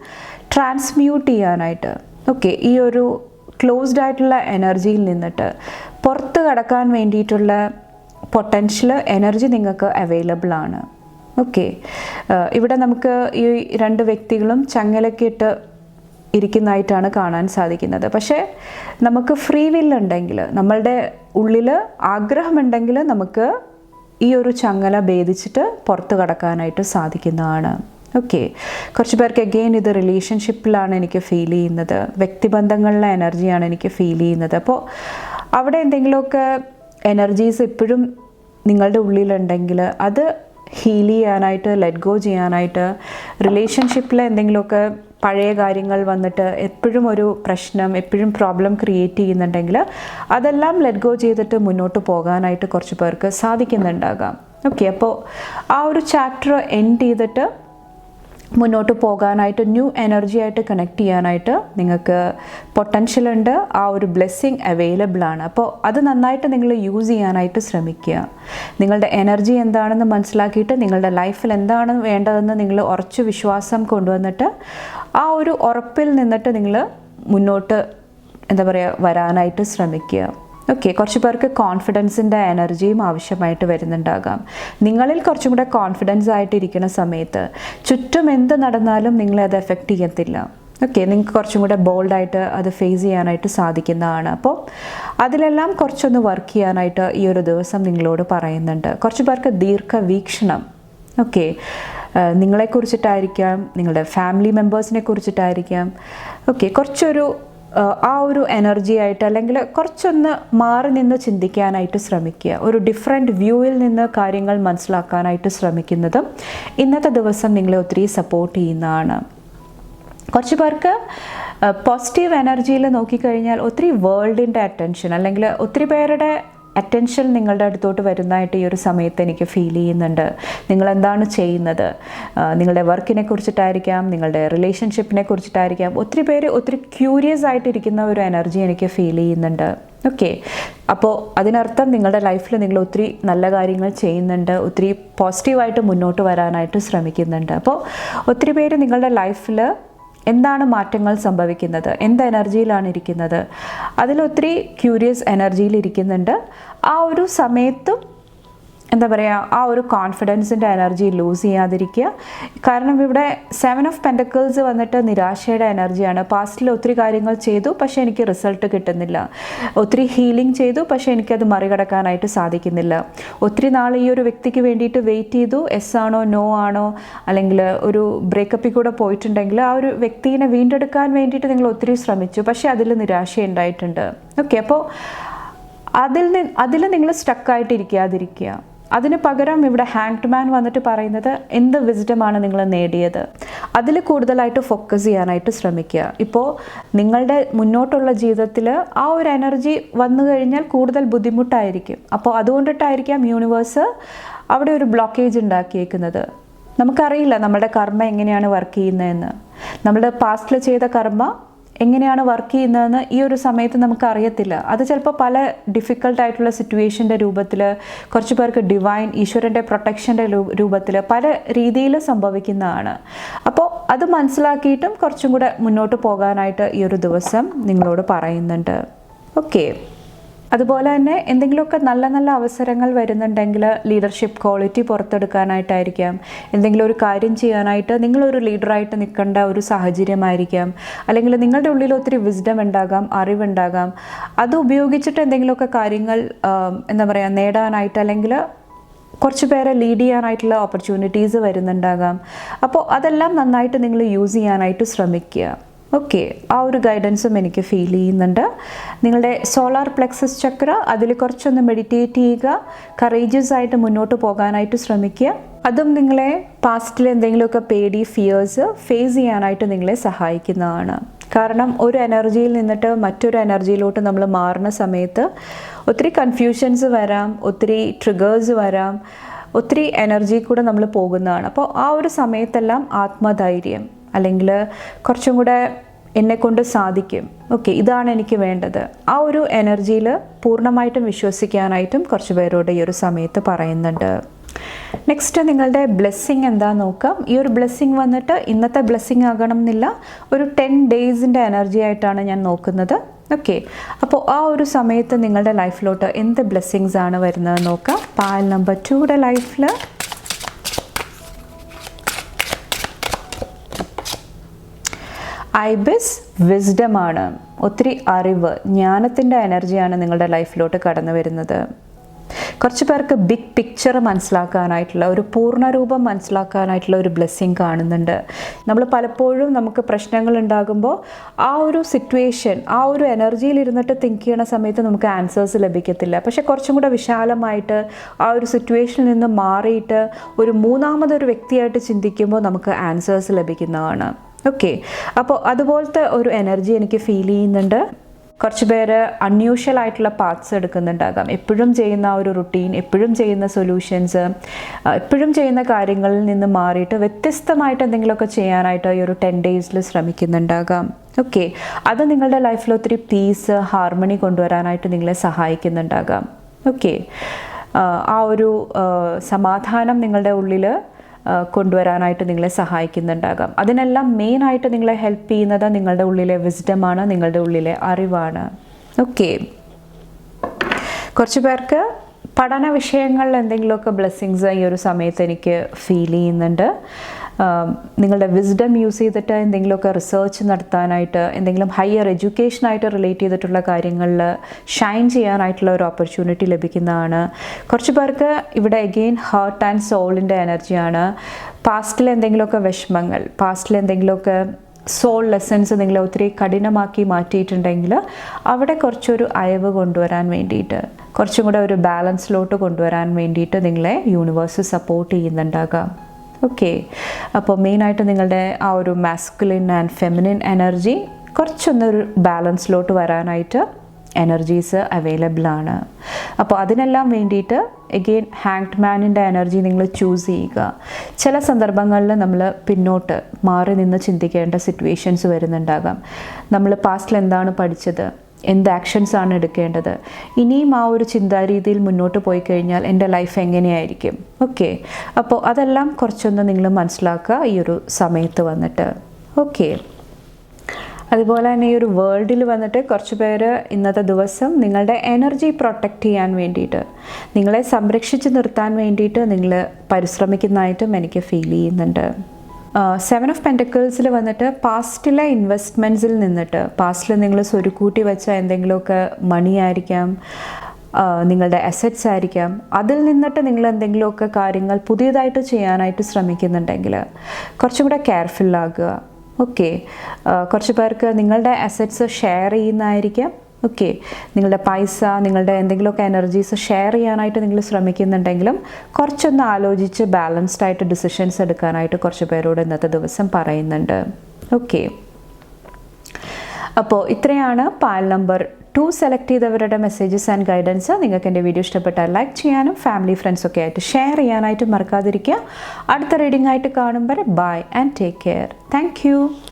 ട്രാൻസ്മ്യൂട്ട് ചെയ്യാനായിട്ട് ഓക്കെ, ഈ ഒരു ക്ലോസ്ഡ് ആയിട്ടുള്ള എനർജിയിൽ നിന്നിട്ട് പുറത്ത് കടക്കാൻ വേണ്ടിയിട്ടുള്ള പൊട്ടൻഷ്യൽ എനർജി നിങ്ങൾക്ക് അവൈലബിൾ ആണ്. ഓക്കെ, ഇവിടെ നമുക്ക് ഈ 2 വ്യക്തികളും ചങ്ങലക്കിട്ട് ഇരിക്കുന്നതായിട്ടാണ് കാണാൻ സാധിക്കുന്നത്. പക്ഷേ നമുക്ക് ഫ്രീ വില്ലുണ്ടെങ്കിൽ, നമ്മളുടെ ഉള്ളിൽ ആഗ്രഹമുണ്ടെങ്കിൽ നമുക്ക് ഈ ഒരു ചങ്ങല ഭേദിച്ചിട്ട് പുറത്ത് കടക്കാനായിട്ട് സാധിക്കുന്നതാണ്. ഓക്കെ, കുറച്ച് പേർക്ക് അഗെയിൻ ഇത് റിലേഷൻഷിപ്പിലാണ് എനിക്ക് ഫീൽ ചെയ്യുന്നത്, വ്യക്തിബന്ധങ്ങളിലെ എനർജിയാണ് എനിക്ക് ഫീൽ ചെയ്യുന്നത്. അപ്പോൾ അവിടെ എന്തെങ്കിലുമൊക്കെ എനർജീസ് ഇപ്പോഴും നിങ്ങളുടെ ഉള്ളിലുണ്ടെങ്കിൽ അത് ഹീൽ ചെയ്യാനായിട്ട്, ലെറ്റ് ഗോ ചെയ്യാനായിട്ട്, റിലേഷൻഷിപ്പിൽ എന്തെങ്കിലുമൊക്കെ പഴയ കാര്യങ്ങൾ വന്നിട്ട് എപ്പോഴും ഒരു പ്രശ്നം, എപ്പോഴും പ്രോബ്ലം ക്രിയേറ്റ് ചെയ്യുന്നുണ്ടെങ്കിൽ അതെല്ലാം ലെറ്റ് ഗോ ചെയ്തിട്ട് മുന്നോട്ട് പോകാനായിട്ട് കുറച്ച് പേർക്ക് സാധിക്കുന്നുണ്ടാകാം. ഓക്കെ, അപ്പോൾ ആ ഒരു ചാപ്റ്റർ എൻഡ് ചെയ്തിട്ട് മുന്നോട്ട് പോകാനായിട്ട്, ന്യൂ എനർജി ആയിട്ട് കണക്ട് ചെയ്യാനായിട്ട് നിങ്ങൾക്ക് പൊട്ടൻഷ്യൽ ഉണ്ട്, ആ ഒരു ബ്ലെസ്സിങ് അവൈലബിൾ ആണ്. അപ്പോൾ അത് നന്നായിട്ട് നിങ്ങൾ യൂസ് ചെയ്യാനായിട്ട് ശ്രമിക്കുക. നിങ്ങളുടെ എനർജി എന്താണെന്ന് മനസ്സിലാക്കിയിട്ട് നിങ്ങളുടെ ലൈഫിൽ എന്താണ് വേണ്ടതെന്ന് നിങ്ങൾ ഉറച്ചു വിശ്വാസം കൊണ്ടുവന്നിട്ട് ആ ഒരു ഉറപ്പിൽ നിന്നിട്ട് നിങ്ങൾ മുന്നോട്ട് എന്താ പറയുക വരാനായിട്ട് ശ്രമിക്കുക. ഓക്കെ, കുറച്ച് പേർക്ക് കോൺഫിഡൻസിൻ്റെ എനർജിയും ആവശ്യമായിട്ട് വരുന്നുണ്ടാകാം. നിങ്ങളിൽ കുറച്ചും കൂടെ കോൺഫിഡൻസ് ആയിട്ടിരിക്കുന്ന സമയത്ത് ചുറ്റും എന്ത് നടന്നാലും നിങ്ങളെ അത് എഫക്റ്റ് ചെയ്യത്തില്ല. ഓക്കെ, നിങ്ങൾക്ക് കുറച്ചും കൂടെ ബോൾഡായിട്ട് അത് ഫേസ് ചെയ്യാനായിട്ട് സാധിക്കുന്നതാണ്. അപ്പോൾ അതിലെല്ലാം കുറച്ചൊന്ന് വർക്ക് ചെയ്യാനായിട്ട് ഈ ഒരു ദിവസം നിങ്ങളോട് പറയുന്നുണ്ട്. കുറച്ച് പേർക്ക് ദീർഘവീക്ഷണം, ഓക്കെ, നിങ്ങളെക്കുറിച്ചിട്ടായിരിക്കാം, നിങ്ങളുടെ ഫാമിലി മെമ്പേഴ്സിനെ കുറിച്ചിട്ടായിരിക്കാം. ഓക്കെ, കുറച്ചൊരു ആ ഒരു എനർജി ആയിട്ട് അല്ലെങ്കിൽ കുറച്ചൊന്ന് മാറി നിന്ന് ചിന്തിക്കാനായിട്ട് ശ്രമിക്കുക. ഒരു ഡിഫറെൻറ്റ് വ്യൂവിൽ നിന്ന് കാര്യങ്ങൾ മനസ്സിലാക്കാനായിട്ട് ശ്രമിക്കുന്നതും ഇന്നത്തെ ദിവസം നിങ്ങളെ ഒത്തിരി സപ്പോർട്ട് ചെയ്യുന്നതാണ്. കുറച്ച് പേർക്ക് പോസിറ്റീവ് എനർജിയിൽ നോക്കിക്കഴിഞ്ഞാൽ ഒത്തിരി വേൾഡിൻ്റെ അറ്റൻഷൻ അല്ലെങ്കിൽ ഒത്തിരി പേരുടെ അറ്റൻഷൻ നിങ്ങളുടെ അടുത്തോട്ട് വരുന്നതായിട്ട് ഈ ഒരു സമയത്ത് എനിക്ക് ഫീൽ ചെയ്യുന്നുണ്ട്. നിങ്ങളെന്താണ് ചെയ്യുന്നത്, നിങ്ങളുടെ വർക്കിനെ കുറിച്ചിട്ടായിരിക്കാം, നിങ്ങളുടെ റിലേഷൻഷിപ്പിനെ കുറിച്ചിട്ടായിരിക്കാം. ഒത്തിരി പേര് ഒത്തിരി ക്യൂരിയസ് ആയിട്ടിരിക്കുന്ന ഒരു എനർജി എനിക്ക് ഫീൽ ചെയ്യുന്നുണ്ട്. ഓക്കെ, അപ്പോൾ അതിനർത്ഥം നിങ്ങളുടെ ലൈഫിൽ നിങ്ങൾ ഒത്തിരി നല്ല കാര്യങ്ങൾ ചെയ്യുന്നുണ്ട്, ഒത്തിരി പോസിറ്റീവായിട്ട് മുന്നോട്ട് വരാനായിട്ട് ശ്രമിക്കുന്നുണ്ട്. അപ്പോൾ ഒത്തിരി പേര് നിങ്ങളുടെ ലൈഫിൽ എന്താണ് മാറ്റങ്ങൾ സംഭവിക്കുന്നത്, എന്ത് എനർജിയിലാണ് ഇരിക്കുന്നത്, അതിലൊത്തിരി ക്യൂരിയസ് എനർജിയിൽ ഇരിക്കുന്നുണ്ട്. ആ ഒരു സമയത്തും എന്താ പറയുക, ആ ഒരു കോൺഫിഡൻസിൻ്റെ എനർജി ലൂസ് ചെയ്യാതിരിക്കുക. കാരണം ഇവിടെ 7 ഓഫ് പെൻറ്റക്കിൾസ് വന്നിട്ട് നിരാശയുടെ എനർജിയാണ്. പാസ്റ്റിൽ ഒത്തിരി കാര്യങ്ങൾ ചെയ്തു, പക്ഷേ എനിക്ക് റിസൾട്ട് കിട്ടുന്നില്ല. ഒത്തിരി ഹീലിംഗ് ചെയ്തു, പക്ഷേ എനിക്കത് മറികടക്കാനായിട്ട് സാധിക്കുന്നില്ല. ഒത്തിരി നാൾ ഈ ഒരു വ്യക്തിക്ക് വേണ്ടിയിട്ട് വെയിറ്റ് ചെയ്തു, എസ് ആണോ നോ ആണോ, അല്ലെങ്കിൽ ഒരു ബ്രേക്കപ്പിൽ കൂടെ പോയിട്ടുണ്ടെങ്കിൽ ആ ഒരു വ്യക്തിയെ വീണ്ടെടുക്കാൻ വേണ്ടിയിട്ട് നിങ്ങൾ ഒത്തിരി ശ്രമിച്ചു, പക്ഷേ അതിൽ നിരാശ ഉണ്ടായിട്ടുണ്ട്. ഓക്കെ, അപ്പോൾ അതിൽ നിങ്ങൾ സ്റ്റക്കായിട്ടിരിക്കാതിരിക്കുക. അതിന് പകരം ഇവിടെ ഹാങ്ഡ് മാൻ വന്നിട്ട് പറയുന്നത് എന്ത് വിസ്ഡമാണ് നിങ്ങൾ നേടിയത്, അതിൽ കൂടുതലായിട്ട് ഫോക്കസ് ചെയ്യാനായിട്ട് ശ്രമിക്കുക. ഇപ്പോൾ നിങ്ങളുടെ മുന്നോട്ടുള്ള ജീവിതത്തിൽ ആ ഒരു എനർജി വന്നു കഴിഞ്ഞാൽ കൂടുതൽ ബുദ്ധിമുട്ടായിരിക്കും. അപ്പോൾ അതുകൊണ്ടിട്ടായിരിക്കാം യൂണിവേഴ്സ് അവിടെ ഒരു ബ്ലോക്കേജ് ഉണ്ടാക്കിയേക്കുന്നത്. നമുക്കറിയില്ല നമ്മുടെ കർമ്മ എങ്ങനെയാണ് വർക്ക് ചെയ്യുന്നതെന്ന്, നമ്മുടെ പാസ്റ്റിൽ ചെയ്ത കർമ്മ എങ്ങനെയാണ് വർക്ക് ചെയ്യുന്നതെന്ന് ഈ ഒരു സമയത്ത് നമുക്ക് അറിയത്തില്ല. അത് ചിലപ്പോൾ പല ഡിഫിക്കൽട്ടായിട്ടുള്ള സിറ്റുവേഷൻ്റെ രൂപത്തിൽ, കുറച്ച് പേർക്ക് ഡിവൈൻ ഈശ്വരൻ്റെ പ്രൊട്ടക്ഷൻ്റെ രൂപത്തിൽ പല രീതിയിൽ സംഭവിക്കുന്നതാണ്. അപ്പോൾ അത് മനസ്സിലാക്കിയിട്ടും കുറച്ചും കൂടെ മുന്നോട്ട് പോകാനായിട്ട് ഈ ഒരു ദിവസം നിങ്ങളോട് പറയുന്നുണ്ട്. ഓക്കെ, അതുപോലെ തന്നെ എന്തെങ്കിലുമൊക്കെ നല്ല നല്ല അവസരങ്ങൾ വരുന്നുണ്ടെങ്കിൽ ലീഡർഷിപ്പ് ക്വാളിറ്റി പുറത്തെടുക്കാനായിട്ടായിരിക്കാം, എന്തെങ്കിലും ഒരു കാര്യം ചെയ്യാനായിട്ട് നിങ്ങളൊരു ലീഡറായിട്ട് നിൽക്കേണ്ട ഒരു സാഹചര്യമായിരിക്കാം, അല്ലെങ്കിൽ നിങ്ങളുടെ ഉള്ളിൽ ഒത്തിരി വിസ്ഡം ഉണ്ടാകാം, അറിവുണ്ടാകാം. അത് ഉപയോഗിച്ചിട്ട് എന്തെങ്കിലുമൊക്കെ കാര്യങ്ങൾ എന്താ പറയുക നേടാനായിട്ട്, അല്ലെങ്കിൽ കുറച്ച് പേരെ ലീഡ് ചെയ്യാനായിട്ടുള്ള ഓപ്പർച്യൂണിറ്റീസ് വരുന്നുണ്ടാകാം. അപ്പോൾ അതെല്ലാം നന്നായിട്ട് നിങ്ങൾ യൂസ് ചെയ്യാനായിട്ട് ശ്രമിക്കുക. ഓക്കെ, ആ ഒരു ഗൈഡൻസും എനിക്ക് ഫീൽ ചെയ്യുന്നുണ്ട്. നിങ്ങളുടെ സോളാർ പ്ലെക്സസ് ചക്ര, അതിൽ കുറച്ചൊന്ന് മെഡിറ്റേറ്റ് ചെയ്യുക, കറേജിയസ് ആയിട്ട് മുന്നോട്ട് പോകാനായിട്ട് ശ്രമിക്കുക. അതും നിങ്ങളെ പാസ്റ്റിൽ എന്തെങ്കിലുമൊക്കെ പേടി, ഫിയേഴ്സ് ഫേസ് ചെയ്യാനായിട്ട് നിങ്ങളെ സഹായിക്കുന്നതാണ്. കാരണം ഒരു എനർജിയിൽ നിന്നിട്ട് മറ്റൊരു എനർജിയിലോട്ട് നമ്മൾ മാറുന്ന സമയത്ത് ഒത്തിരി കൺഫ്യൂഷൻസ് വരാം, ഒത്തിരി ട്രിഗേഴ്സ് വരാം, ഒത്തിരി എനർജി കൂടെ നമ്മൾ പോകുന്നതാണ്. അപ്പോൾ ആ ഒരു സമയത്തെല്ലാം ആത്മധൈര്യം, അല്ലെങ്കിൽ കുറച്ചും കൂടെ എന്നെക്കൊണ്ട് സാധിക്കും, ഓക്കെ ഇതാണ് എനിക്ക് വേണ്ടത്, ആ ഒരു എനർജിയിൽ പൂർണ്ണമായിട്ടും വിശ്വസിക്കാനായിട്ടും കുറച്ച് പേരോട് ഈ ഒരു സമയത്ത് പറയുന്നുണ്ട്. നെക്സ്റ്റ് നിങ്ങളുടെ ബ്ലെസ്സിങ് എന്താണെന്ന് നോക്കാം. ഈ ഒരു ബ്ലെസ്സിങ് വന്നിട്ട് ഇന്നത്തെ ബ്ലെസ്സിങ് ആകണം എന്നില്ല, ഒരു 10 ഡേയ്സിൻ്റെ എനർജി ആയിട്ടാണ് ഞാൻ നോക്കുന്നത്. ഓക്കെ, അപ്പോൾ ആ ഒരു സമയത്ത് നിങ്ങളുടെ ലൈഫിലോട്ട് എന്ത് ബ്ലെസ്സിങ്സ് ആണ് വരുന്നത് നോക്കാം. പാൽ നമ്പർ 2യുടെ ലൈഫിൽ ഐബിസ് വിസ്ഡമാണ്, ഒത്തിരി അറിവ്, ജ്ഞാനത്തിൻ്റെ എനർജിയാണ് നിങ്ങളുടെ ലൈഫിലോട്ട് കടന്നു വരുന്നത്. കുറച്ച് പേർക്ക് ബിഗ് പിക്ചർ മനസ്സിലാക്കാനായിട്ടുള്ള, ഒരു പൂർണ്ണരൂപം മനസ്സിലാക്കാനായിട്ടുള്ള ഒരു ബ്ലെസ്സിങ് കാണുന്നുണ്ട്. നമ്മൾ പലപ്പോഴും നമുക്ക് പ്രശ്നങ്ങൾ ഉണ്ടാകുമ്പോൾ ആ ഒരു സിറ്റുവേഷൻ, ആ ഒരു എനർജിയിൽ ഇരുന്നിട്ട് തിങ്ക് ചെയ്യണ സമയത്ത് നമുക്ക് ആൻസേഴ്സ് ലഭിക്കത്തില്ല. പക്ഷേ കുറച്ചും കൂടെ വിശാലമായിട്ട് ആ ഒരു സിറ്റുവേഷനിൽ നിന്ന് മാറിയിട്ട് ഒരു മൂന്നാമതൊരു വ്യക്തിയായിട്ട് ചിന്തിക്കുമ്പോൾ നമുക്ക് ആൻസേഴ്സ് ലഭിക്കുന്നതാണ്. ഓക്കെ, അപ്പോൾ അതുപോലത്തെ ഒരു എനർജി എനിക്ക് ഫീൽ ചെയ്യുന്നുണ്ട്. കുറച്ച് പേര് അൺയൂഷ്വൽ ആയിട്ടുള്ള പാത്സ് എടുക്കുന്നുണ്ടാകാം. എപ്പോഴും ചെയ്യുന്ന ആ ഒരു റുട്ടീൻ, എപ്പോഴും ചെയ്യുന്ന സൊല്യൂഷൻസ്, എപ്പോഴും ചെയ്യുന്ന കാര്യങ്ങളിൽ നിന്ന് മാറിയിട്ട് വ്യത്യസ്തമായിട്ട് എന്തെങ്കിലുമൊക്കെ ചെയ്യാനായിട്ട് ഈ ഒരു 10 ഡേയ്സിൽ ശ്രമിക്കുന്നുണ്ടാകാം. ഓക്കെ, അത് നിങ്ങളുടെ ലൈഫിൽ ഒത്തിരി പീസ്, ഹാർമണി കൊണ്ടുവരാനായിട്ട് നിങ്ങളെ സഹായിക്കുന്നുണ്ടാകാം. ഓക്കെ, ആ ഒരു സമാധാനം നിങ്ങളുടെ ഉള്ളിൽ കൊണ്ടുവരാനായിട്ട് നിങ്ങളെ സഹായിക്കുന്നുണ്ടാകാം. അതിനെല്ലാം മെയിനായിട്ട് നിങ്ങളെ ഹെൽപ്പ് ചെയ്യുന്നത് നിങ്ങളുടെ ഉള്ളിലെ വിസ്ഡമാണ്, നിങ്ങളുടെ ഉള്ളിലെ അറിവാണ്. ഓക്കെ, കുറച്ച് പേർക്ക് പഠന വിഷയങ്ങളിൽ എന്തെങ്കിലുമൊക്കെ ബ്ലെസ്സിങ്സ് ഈ ഒരു സമയത്ത് എനിക്ക് ഫീൽ ചെയ്യുന്നുണ്ട്. നിങ്ങളുടെ വിസ്ഡം യൂസ് ചെയ്തിട്ട് എന്തെങ്കിലുമൊക്കെ റിസർച്ച് നടത്താനായിട്ട്, എന്തെങ്കിലും ഹയർ എഡ്യൂക്കേഷനായിട്ട് റിലേറ്റ് ചെയ്തിട്ടുള്ള കാര്യങ്ങളിൽ ഷൈൻ ചെയ്യാനായിട്ടുള്ള ഒരു ഓപ്പർച്യൂണിറ്റി ലഭിക്കുന്നതാണ്. കുറച്ച് പേർക്ക് ഇവിടെ അഗെയിൻ ഹാർട്ട് ആൻഡ് സോളിൻ്റെ എനർജിയാണ്. പാസ്റ്റിൽ എന്തെങ്കിലുമൊക്കെ വിഷമങ്ങൾ, പാസ്റ്റിൽ എന്തെങ്കിലുമൊക്കെ സോൾ ലെസൺസ് നിങ്ങളെ ഒത്തിരി കഠിനമാക്കി മാറ്റിയിട്ടുണ്ടെങ്കിൽ അവിടെ കുറച്ചൊരു അയവ് കൊണ്ടുവരാൻ വേണ്ടിയിട്ട്, കുറച്ചും കൂടെ ഒരു ബാലൻസിലോട്ട് കൊണ്ടുവരാൻ വേണ്ടിയിട്ട് നിങ്ങളെ യൂണിവേഴ്സ് സപ്പോർട്ട് ചെയ്യുന്നുണ്ടാകാം. ഓക്കെ, അപ്പോൾ മെയിനായിട്ട് നിങ്ങളുടെ ആ ഒരു മാസ്കുലിൻ ആൻഡ് ഫെമിനിൻ എനർജി കുറച്ചൊന്നൊരു ബാലൻസിലോട്ട് വരാനായിട്ട് എനർജീസ് അവൈലബിൾ ആണ്. അപ്പോൾ അതിനെല്ലാം വേണ്ടിയിട്ട് എഗെയിൻ ഹാങ്ഡ് മാനിൻ്റെ എനർജി നിങ്ങൾ ചൂസ് ചെയ്യുക. ചില സന്ദർഭങ്ങളിൽ നമ്മൾ പിന്നോട്ട് മാറി നിന്ന് ചിന്തിക്കേണ്ട സിറ്റുവേഷൻസ് വരുന്നുണ്ടാകാം. നമ്മൾ പാസ്റ്റിൽ എന്താണ് പഠിച്ചത്, എന്ത് ആക്ഷൻസ് ആണ് എടുക്കേണ്ടത്, ഇനിയും ആ ഒരു ചിന്താരീതിയിൽ മുന്നോട്ട് പോയി കഴിഞ്ഞാൽ എൻ്റെ ലൈഫ് എങ്ങനെയായിരിക്കും. ഓക്കെ, അപ്പോൾ അതെല്ലാം കുറച്ചൊന്ന് നിങ്ങൾ മനസ്സിലാക്കുക ഈ ഒരു സമയത്ത് വന്നിട്ട്. ഓക്കെ, അതുപോലെ തന്നെ ഈ ഒരു വേൾഡിൽ വന്നിട്ട് കുറച്ച് പേര് ഇന്നത്തെ ദിവസം നിങ്ങളുടെ എനർജി പ്രൊട്ടക്റ്റ് ചെയ്യാൻ വേണ്ടിയിട്ട്, നിങ്ങളെ സംരക്ഷിച്ച് നിർത്താൻ വേണ്ടിയിട്ട് നിങ്ങൾ പരിശ്രമിക്കുന്നതായിട്ടും എനിക്ക് ഫീൽ ചെയ്യുന്നുണ്ട്. 7 ഓഫ് പെൻറ്റക്കിൾസിൽ വന്നിട്ട് പാസ്റ്റിലെ ഇൻവെസ്റ്റ്മെൻറ്റ്സിൽ നിന്നിട്ട്, പാസ്റ്റിൽ നിങ്ങൾ സ്വരുക്കൂട്ടി വെച്ച എന്തെങ്കിലുമൊക്കെ മണി ആയിരിക്കാം, നിങ്ങളുടെ അസറ്റ്സ് ആയിരിക്കാം, അതിൽ നിന്നിട്ട് നിങ്ങൾ എന്തെങ്കിലുമൊക്കെ കാര്യങ്ങൾ പുതിയതായിട്ട് ചെയ്യാനായിട്ട് ശ്രമിക്കുന്നുണ്ടെങ്കിൽ കുറച്ചും കൂടെ കെയർഫുള്ളാകുക. ഓക്കെ, കുറച്ച് പേർക്ക് നിങ്ങളുടെ അസറ്റ്സ് ഷെയർ ചെയ്യുന്നതായിരിക്കാം. ഓക്കെ, നിങ്ങളുടെ പൈസ, നിങ്ങളുടെ എന്തെങ്കിലുമൊക്കെ എനർജീസ് ഷെയർ ചെയ്യാനായിട്ട് നിങ്ങൾ ശ്രമിക്കുന്നുണ്ടെങ്കിലും കുറച്ചൊന്ന് ആലോചിച്ച് ബാലൻസ്ഡ് ആയിട്ട് ഡിസിഷൻസ് എടുക്കാനായിട്ട് കുറച്ച് പേരോട് ഇന്നത്തെ ദിവസം പറയുന്നുണ്ട്. ഓക്കെ, അപ്പോൾ ഇത്രയാണ് പാൽ നമ്പർ 2 സെലക്ട് ചെയ്തവരുടെ മെസ്സേജസ് ആൻഡ് ഗൈഡൻസ്. നിങ്ങൾക്ക് എൻ്റെ വീഡിയോ ഇഷ്ടപ്പെട്ടാൽ ലൈക്ക് ചെയ്യാനും ഫാമിലി ഫ്രണ്ട്സൊക്കെ ആയിട്ട് ഷെയർ ചെയ്യാനായിട്ട് മറക്കാതിരിക്കുക. അടുത്ത റീഡിംഗ് ആയിട്ട് കാണുമ്പോൾ bye and take care. Thank U.